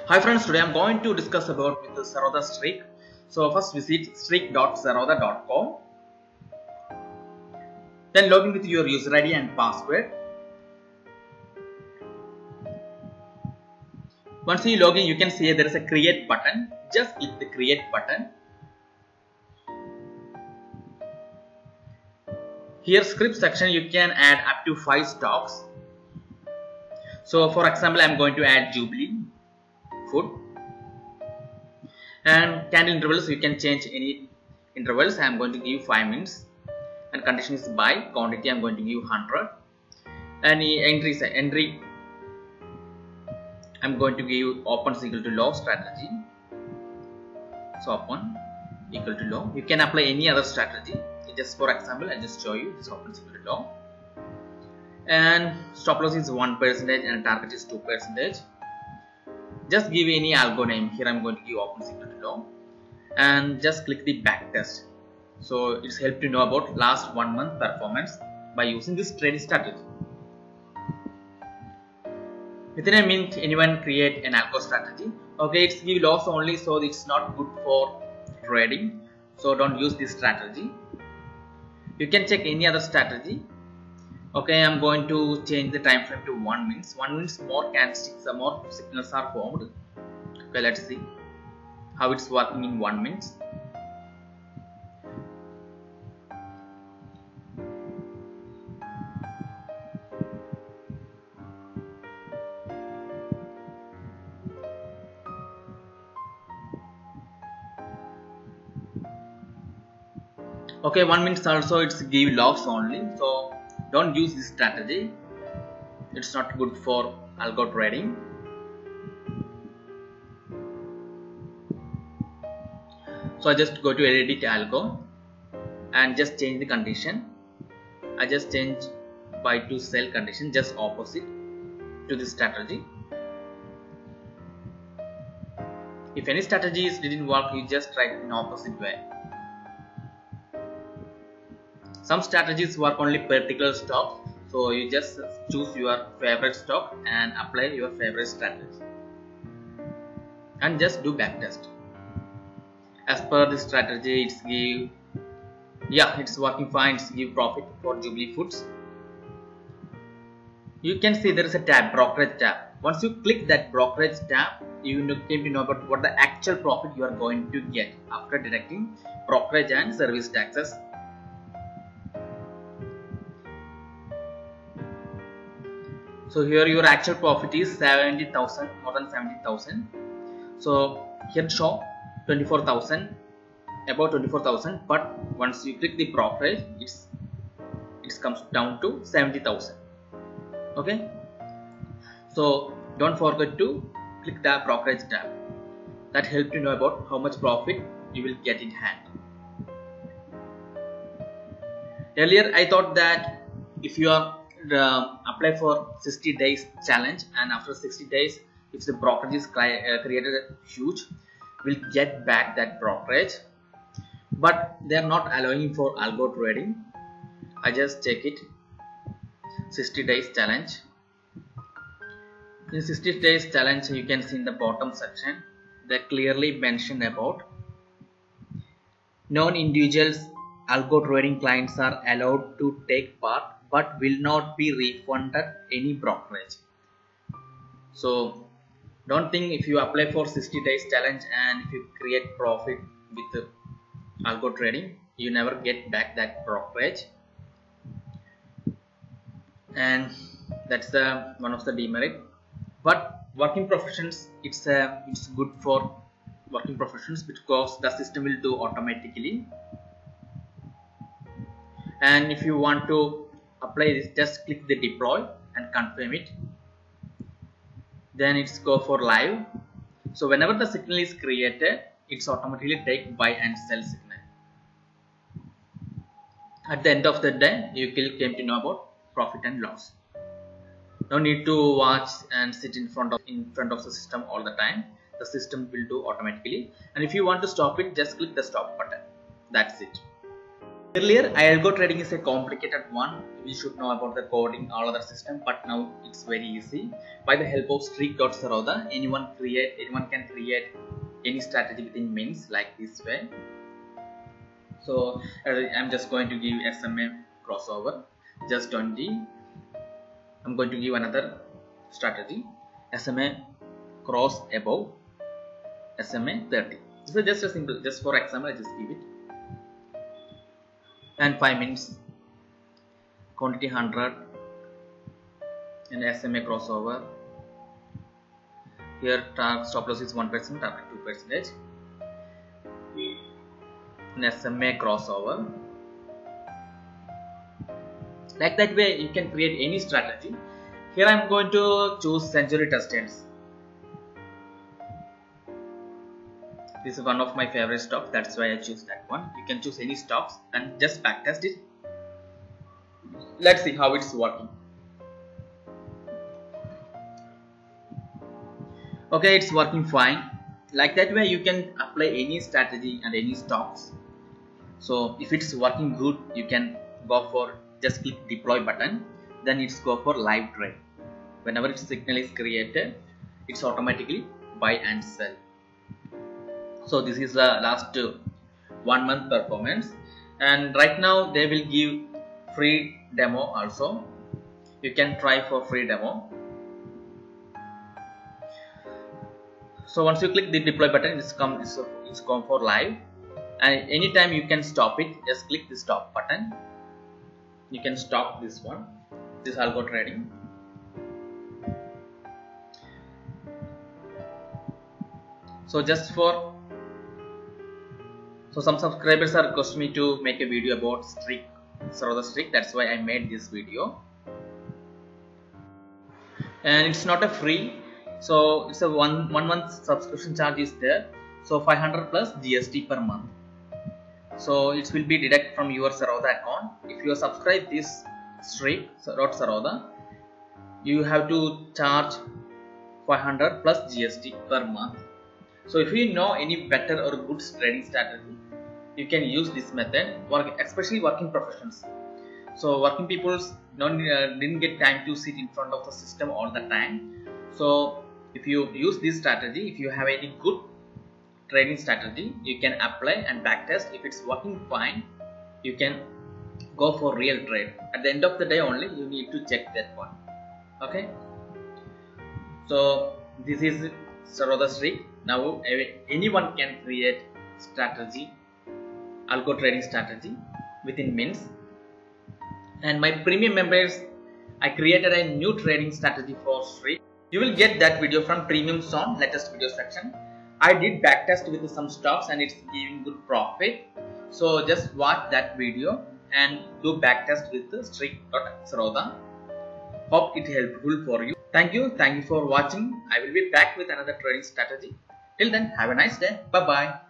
Hi friends, today I am going to discuss about with the Zerodha streak. So first visit streak.zerodha.com. Then log in with your user ID and password. Once you log in, you can see there is a create button. Just click the create button. Here script section you can add up to 5 stocks. So for example, I am going to add Jubilee food, and candle intervals you can change any intervals. I am going to give 5 minutes, and condition is buy. Quantity I am going to give 100, and entry I am going to give open is equal to low strategy. So open equal to low. You can apply any other strategy. Just for example, I just show you this open is equal to low, and stop loss is 1% and target is 2%. Just give any algo name. Here I am going to give open is equal to low, and just click the back test. So it's helped to know about last 1 month performance by using this trading strategy. Within a minute, anyone create an algo strategy. Okay, it's give loss only, so it's not good for trading. So don't use this strategy. You can check any other strategy. Okay, I'm going to change the time frame to 1 minute. 1 minute more candlesticks, more signals are formed. Okay, let's see how it's working in 1 minute. Okay, 1 minute also it's give loss only, so don't use this strategy. It's not good for algo trading. So I just go to edit algo and just change the condition. I just change buy to sell condition, just opposite to this strategy. If any strategies didn't work, you just try it in opposite way. Some strategies work only particular stock, so you just choose your favorite stock and apply your favorite strategy, and just do back test. As per this strategy, it's give, yeah, it's working fine. It's give profit for Jubilee Foods. You can see there is a tab, brokerage tab. Once you click that brokerage tab, you came to know about what the actual profit you are going to get after deducting brokerage and service taxes. So here your actual profit is 70,000, more than 70,000. So here show 24,000, about 24,000. But once you click the brokerage, it comes down to 70,000. Okay. So don't forget to click the brokerage tab. That helps you know about how much profit you will get in hand. Earlier I thought that if you are apply for 60 days challenge, and after 60 days if the brokerage is created huge, will get back that brokerage, but they are not allowing for algo trading. I just check it, 60 days challenge. In 60 days challenge, you can see in the bottom section they clearly mentioned about non-individuals algo trading clients are allowed to take part but will not be refunded any brokerage. So don't think if you apply for 60 days challenge and if you create profit with the algo trading, you never get back that brokerage, and that's the one of the demerit. But working professions, it's good for working professions because the system will do automatically. And if you want to apply this, just click the deploy and confirm it. Then it's go for live. So whenever the signal is created, it's automatically take buy and sell signal. At the end of the day, you came to know about profit and loss. No need to watch and sit in front of the system all the time. The system will do automatically. And if you want to stop it, just click the stop button. That's it. Earlier, algo trading is a complicated one. We should know about the coding, all other system, but now it's very easy. By the help of streak.zerodha, anyone can create any strategy within minutes like this way. So I'm just going to give SMA crossover, just 20. I'm going to give another strategy, SMA cross above, SMA 30. So just a simple, just for example, I just give it. And 5 minutes, quantity 100, and SMA crossover. Here stop loss is 1%, target 2%, and SMA crossover. Like that way you can create any strategy. Here I am going to choose century testers. This is one of my favorite stocks, that's why I choose that one. You can choose any stocks and just backtest it. Let's see how it's working. Okay, it's working fine. Like that way you can apply any strategy and any stocks. So if it's working good, you can go for just click deploy button, then it's go for live trade. Whenever its signal is created, it's automatically buy and sell. So this is the last 1 month performance, and right now they will give free demo also. You can try for free demo. So once you click the deploy button, it's come for live, and anytime you can stop it. Just click the stop button. You can stop this one, this algo trading. So some subscribers are requesting me to make a video about Zerodha streak. That's why I made this video. And it's not a free, so it's a one month subscription charge is there. So 500 plus GST per month. So it will be deducted from your Zerodha account. If you subscribe this streak Zerodha, you have to charge 500 plus GST per month. So if you know any better or good trading strategy, you can use this method, especially working professionals. So working people didn't get time to sit in front of the system all the time. So if you use this strategy, if you have any good trading strategy, you can apply and backtest. If it's working fine, you can go for real trade. At the end of the day only, you need to check that one. Okay. So this is Zerodha streak. Now anyone can create strategy, algo trading strategy within minutes. And my premium members, I created a new trading strategy for streak. You will get that video from premium zone latest video section. I did backtest with some stocks and it's giving good profit. So just watch that video and do backtest with the streak.zerodha. Hope it helpful for you. Thank you for watching. I will be back with another trading strategy. Till then, have a nice day. Bye bye.